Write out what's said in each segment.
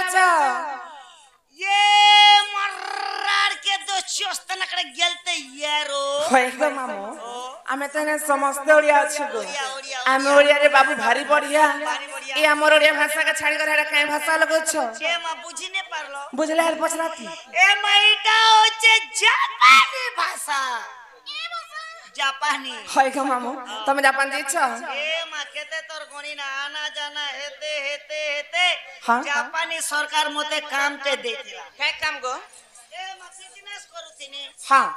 बच्चा ये मर्रार के दो चोस्तन अकड़ गेलते यारो होइगो मामू आमे तने समस्त ओडिया अछि गो ओडिया आमे ओडिया रे बाबू भारी बढ़िया भारी बढ़िया। ए हमर ओडिया भाषा के छाड़ी कर हेडा काई भाषा लगो छ ए मा बुझी ने पारलो बुझले हर पछराती ए माइटा होचे जापानी भाषा जापानी होइगो मामू तुम जापान जी छ ए मा केते तोर गणी ना आना जाना हेते हेते हेते हाँ? जापानी सरकार मते काम ते देतिला काय काम गो ए मा बिजनेस करूथिनी हां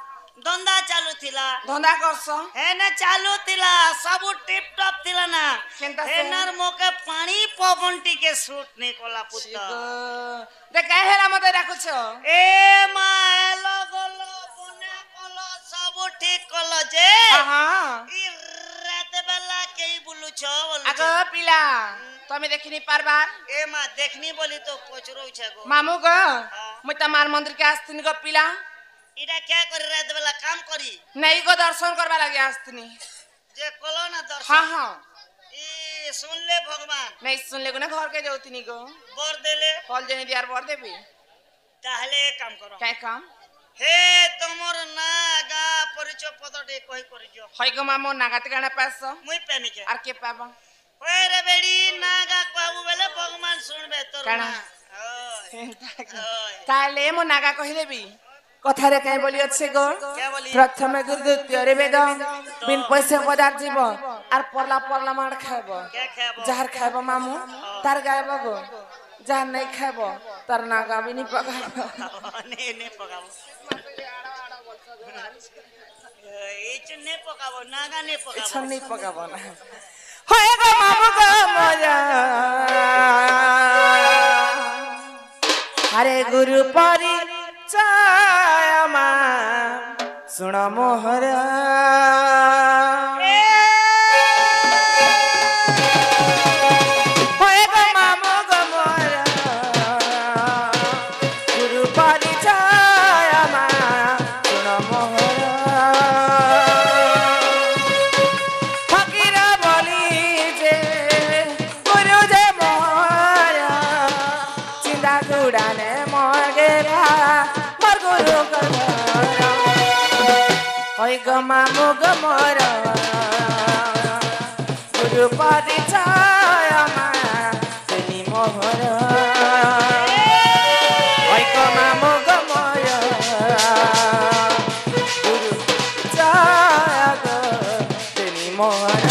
धंधा चालू थिला धंधा करछ हे ना चालू थिला सब टिप टॉप थिला ना केनता से? हे नर मोके पानी पवन टिके सूट नहीं कोला पुत्त दे काय हेला मते राखु छ ए मा हेलो गोलो बुना कोलो सब ठीक कोलो जे हां ई रात बेला केई बुलु छ बोलु आगो पिला तमे देखिनी पारबार ए मा देखनी बोली तो पचरो छ गो मामू गो म तमार मंदिर के आस्तिनी गो पिला इडा क्या करे रात बेला काम करी नहीं गो दर्शन करबा लागि आस्तिनी जे कोलो ना दर्शन हां हां ई सुन ले भगवान नहीं सुन ले गो ना घर के जोतिनी गो बर देले फल जेनी दियार बर देबी ताहले काम करो काय काम हे तमर नागा परिचय पदटे कहि करिजो हई गो मामू नागात गाना पास मुई पेनी के आर के पाबा ओए रे बेडी नागा कहबू बेले भगवान सुनबे तोर काना? ना ताले मो नागा कहि देबी कथा रे काय बोली अच्छे गो क्या बोली प्रथमे गुरु द्वितीय रे वेद बिन पैसे बजार जीव आर परला परला मार खाइबो क्या खाबो जहर खाइबो मामू तार गायबो गो जहर नहीं खाइबो तार नागा भी नहीं पकाबो ने ने पकाबो एच ने पकाबो नागा ने पकाबो इच्छा नहीं पकाबो ना होए गो मामू गो मोजा हरे गुरु परी चायमा सुन मोहर होए गो मामू गो मोरा गुरु परी चायमा सुन मोहर फकीर बोली जे गुरु जे मोहरा चिंता गुड़ाने मोगेरा मोर गुरु करा होय गो मामू गो मोरा गुरु परिचय मा तेनी मोहर होय गो मामू गो मोरा गुरु परिचय गो तेनी मोहर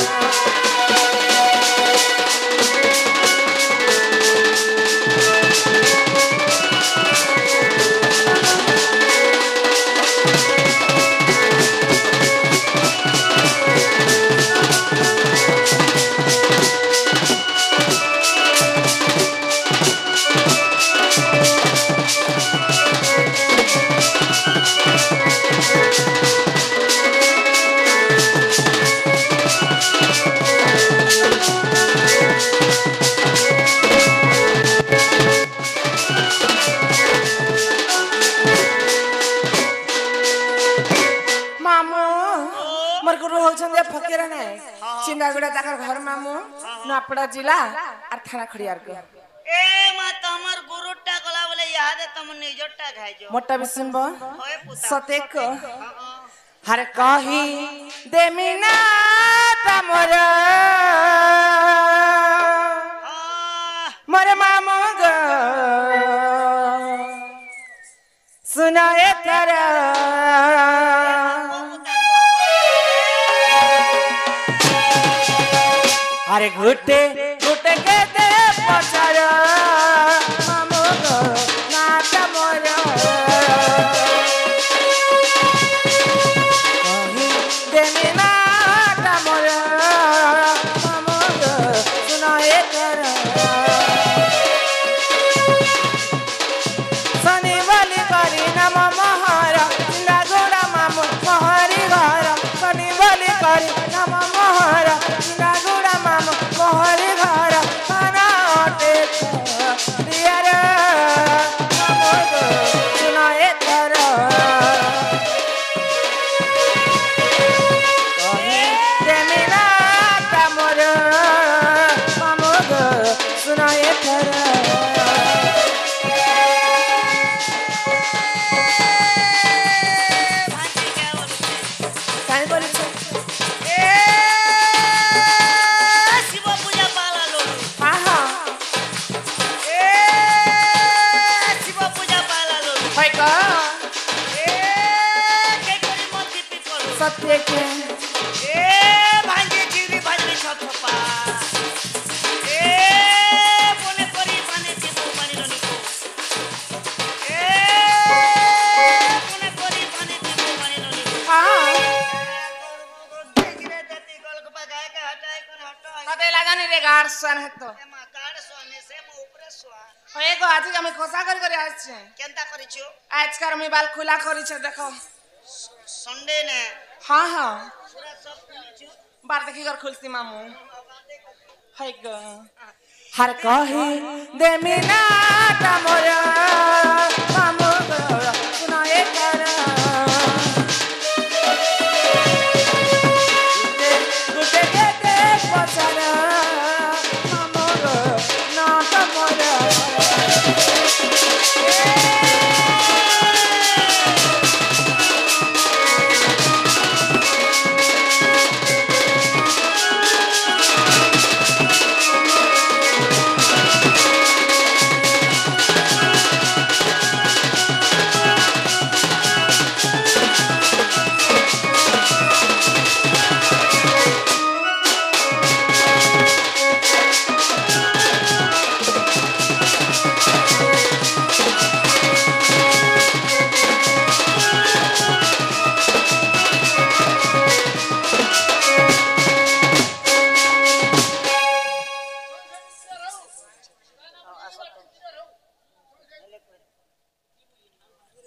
मामू मोर गुरु होछन फकीर नै चिंदागुड़ा ताकर घर मामू नापड़ा जिला आर थाना खड़ियार को ए मा तमर गुरुटा गला बोले याद तम निजटा खाइजो मोटा बिसुनबो होए पुता सतेक हर कही देमिना तमर मोर मामू ग सुनाए तेरा अरे घुटे घुटे के दे पचार मामू गो नाट मोर कही देमी नाट मोर मामू गो सुनाए कर सनी बलि करी नम महारा चिंदा गोड़ा मामू महरी घर सनी बलि करी नम महारा चिंदा गोड़ा मामू मोहर घर खाना अटे तते लागानी रे गार सन हेतो एमा गाड़ सोने से मो ऊपर सोआ होए गो आज हम खोसा कर आछे केनता करिछु आज कर मी बाल खुला करी छे देखो संडे ने हां हां पूरा सब खुलिछु बार देखी कर खुलसी मामू हाय गो हर कहे देमिना तमोरा मामू सुनाए कर गुटे गुटे पछरा मामू ना तमोरा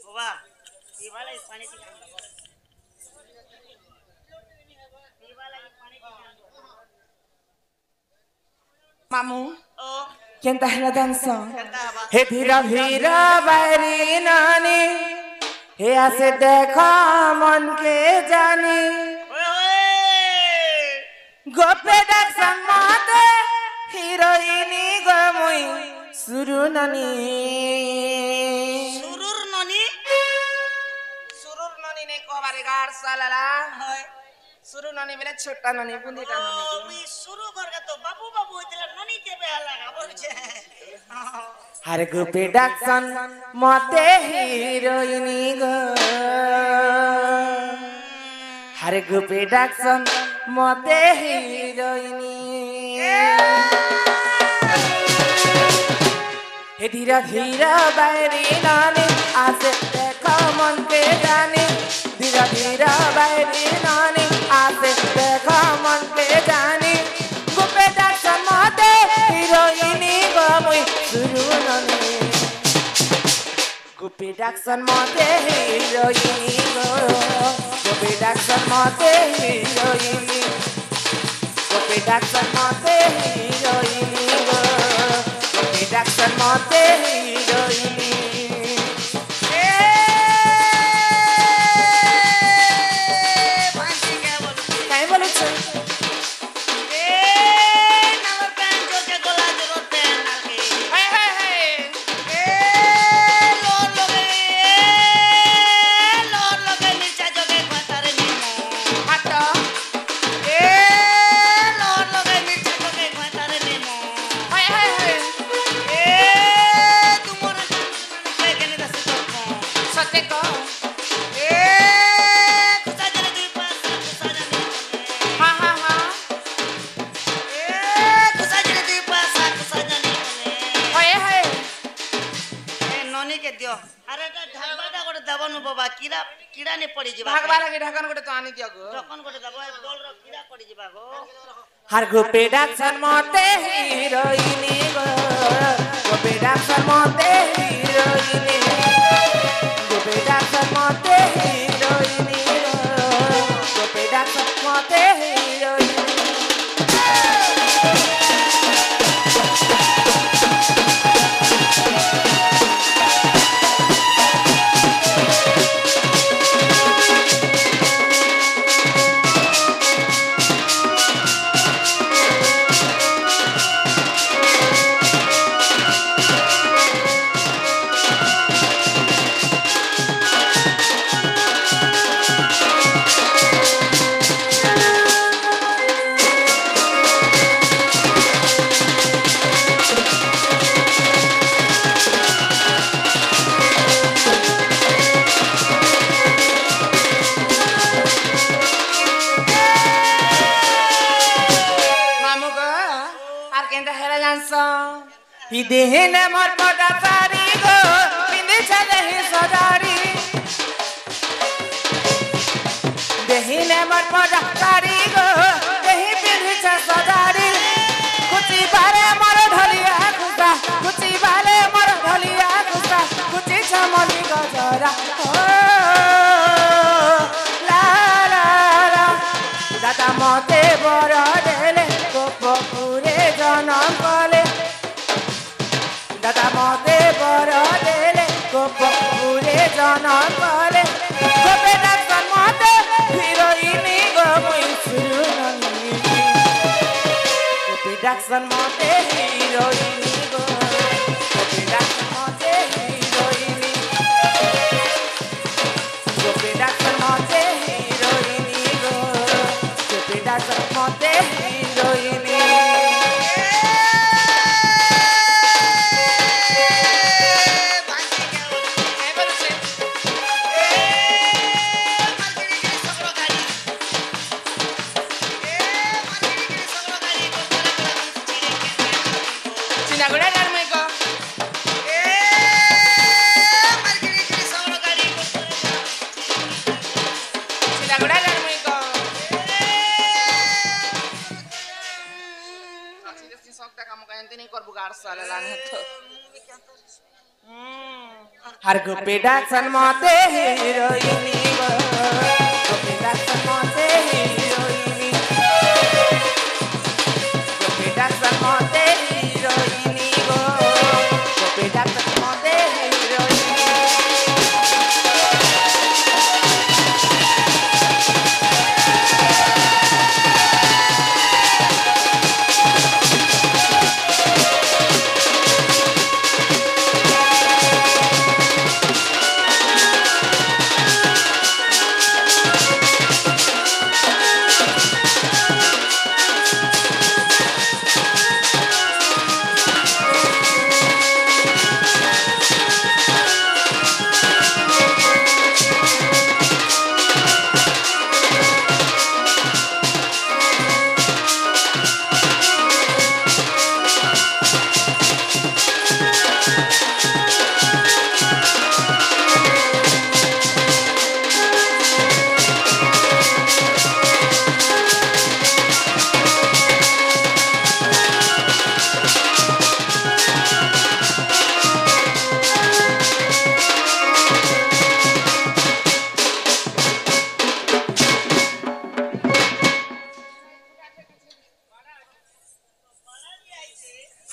बाबा ये वाला इस पानी की कान दो ये वाला ये पानी की कान दो मामू ओ केनता हला danza केनता बा हे धीरा धीरा बारी नानी हे आसे देखा मन के जानी ओए ओए गोपे डाक समाते हिरोइनी गमुई सुरु नानी सुरुर ननी ने को बारे गार सालाला होय सुरु नानी बेले छोटा नानी बुंदीटा नानी ओ मी शुरू करगा तो बाबू बाबू इतला ननी के बेहाला खबर छे हर गोपे डाक सन मते हिरोइनी गो हर गोपे डाक सन मते हिरोइनी हे धीरा धीरा बारी नानी आसे देखा मन के जानी धीरा धीरा बारी नानी आसे देखा मन के जानी गोपे डाक सन मते हिरोइनी गो मुई सुरु नानी गोपे डाक सन मते हिरोइनी गो गोपे डाक सन मते हिरोइनी गोपे डाक सन मते हिरोइनी गो गोपे डाक सन मते हिरोइनी पांची क्या बोलू काय बोलू छ ए नवर पैन जो के गोला जरूरत पे नाके हाय हाय हाय ए लोर लोगे मिर्चा जो के खतर नीमो हट ए लोर लोगे मिर्चा जो के खतर नीमो हाय हाय हाय ए तुमरा पे के ने दस तो सत्य को ए खुसा जने दुई पास खुसा जने हां हां हां ए खुसा जने दुई पास खुसा जने हाय हाय ए ननी के दियो अरे ढाबाटा गोटे दबनु बाबा कीड़ा कीड़ा ने पड़ी जिबा भागवा लगे ढाकन गोटे तो आनी दियो गो ढकन गोटे दबो डोल रो कीड़ा पड़ी जिबा गो हर गोपे डाक सन मते हिरोइनी गो गोपे डाक सन मते हिरोइनी गोपे डाक सन मते हिरोइनी गो गोपे डाक सन मते हिरोइनी मामू गो आर केंदा हेरा जानसो हि देहने मोर पटा सारी गो पिंदे चले हि सदारी देहने मोर पटा सारी गो देहि पिंदे छ सदारी मन पहले गोपे डाक्सन मते हिरोइनी गो मुई सुरु नंगी गोपे डाक्सन मते हिरोइनी गो गोपे डाक्सन मते हिरोइनी गोपे डाक्सन मते हिरोइनी गो गोपे डाक्सन मते हिरोइनी हर गोपी डाक्सन मते हिरोइनी गो गोपी डाक्सन मते हिरोइनी गोपी डाक्सन मते हिरोइनी गो गोपी डाक्सन मते हिरोइनी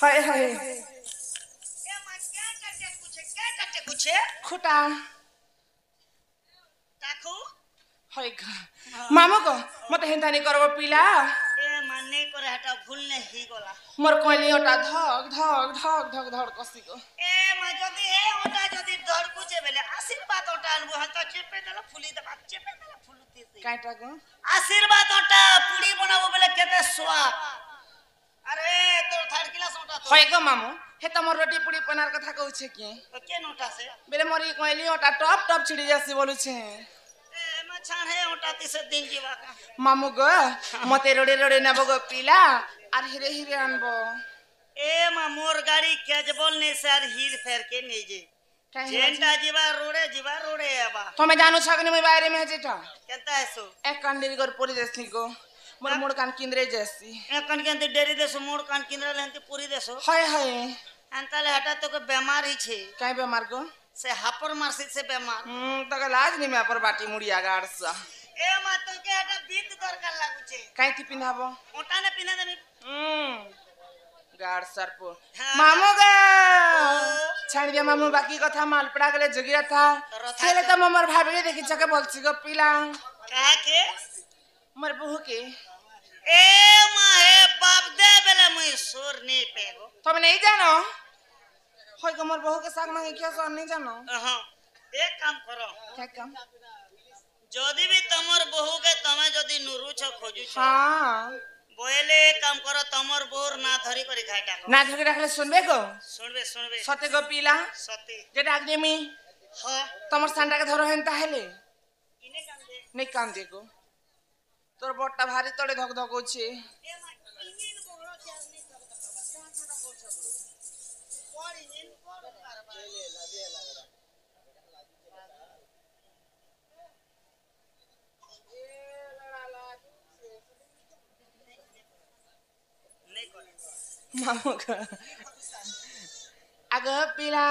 हाय हाय खुटा ताकू हाय मामो को मते हेंता नहीं करबो पिला ए माने करे हटा भूल नहीं ही गला मोर कोइली ओटा धक धक धक धक धक कसी को ए मा जदी हे ओटा जदी धड़ कुचे बेले आशीर्वाद ओटा अनबो हता चेपे देला फुली दे चेपे देला फुलुती से काइटा को आशीर्वाद ओटा पुड़ी बनाबो बेले केते स्वाद अरे तोर थर्ड क्लास ओटा तो हाय गो मामो हे तमर रोटी पुड़ी पनार कथा कहू छे के के नोटा से बेले मोरी कोइली ओटा टप टप छिड़ी जासी बोलू छे ए मा छाणे ओटा तिसे दिन जीवा का मामू गो मते रोडे रोडे नबो गो पिला आर हिरे हिरे अनबो ए मा मोर गाड़ी कैजबल ने सर हीर फेर के नहीं जे जेंटा जीवा रोडे आबा तमे जानु छगने में बाहर में जेटा केता है सो एक कंडीरी गोर पुरी देसनी को मोर मोड़ कान किंद्रे जैसी एक कन के डेरी देसो मोड़ कान किंद्रा लेंती पूरी देसो हाय हाय अंतले हटा तो के बीमार ही छे काय बेमार को से हापर मारसी से बीमार तक लाज नहीं मैं पर बाटी मुड़िया गाड़सा ए मा तो के हटा बीत दरकार लागु छे काय थी पिनाबो ओटा ने पिना देबी गाड़ सरपो मामू गा छाड़ दिया मामू बाकी कथा मालपड़ा गले जगिरा था खेले तो ममर भाभी के देखि छके बोलसी गो पिला कहा के मर बहू के ए मा हे बाप दे बेले मुई सुर नहीं पेगो तुम नहीं जानो होय गो मोर बहू के साग मांगे क्या सो नहीं जानो हां एक काम करो क्या काम जदी भी तमर बहू के तमे जदी नुरु छ खोजु छ हां बोले काम करो तमर बोर ना धरी करी खाइटा ना धरी रखले सुनबे गो सुनबे सते गो पिला सती जेटा आदमी हां तमर सांडा के धरो हेन ताहेले इने काम दे नहीं काम दे गो तोर बट्टा भारी तोड़े धक धक होछे ए मा इंजिन बोरो ख्याल नहीं करता कहां छोटा बोल छ और इंजिन बोरो कारबा ले लगा मामू का आगे पिला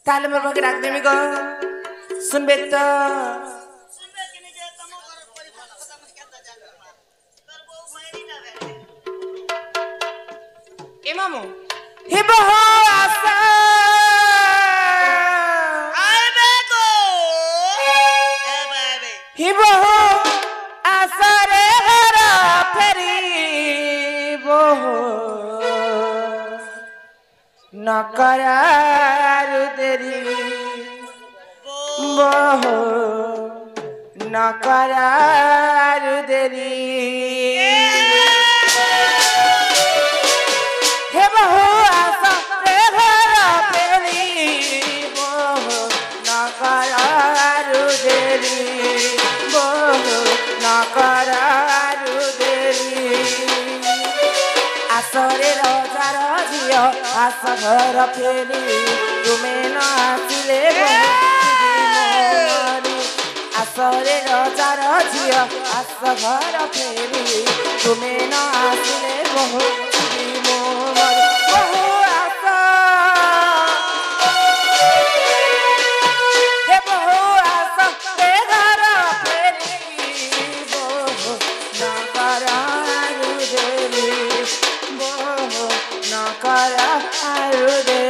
ताले मर बके रख दे मी को सुनबे तो सुनबे कि नहीं जे तमो घर परिवार पता मत क्या जान कर वो भैरी ना बे ए मामू हे बहो বহু আশারে ঘর ফেরিব নকরার দেরি বহু নকরার দেরি হে বহু আশা রে ঘর ফেরিব নকরার দেরি বহু নকরার দেরি আসরে রজার ঝিও আস ঘর ফেরি তুমি ন আসিলে আসরে রজার ঝিও আস ঘর ফেরি তুমি ন আসিলে বহু বহু আশা হে বহু আশা হে ঘর ফেরি বহু নকরার দেরি বহু নকরার দেরি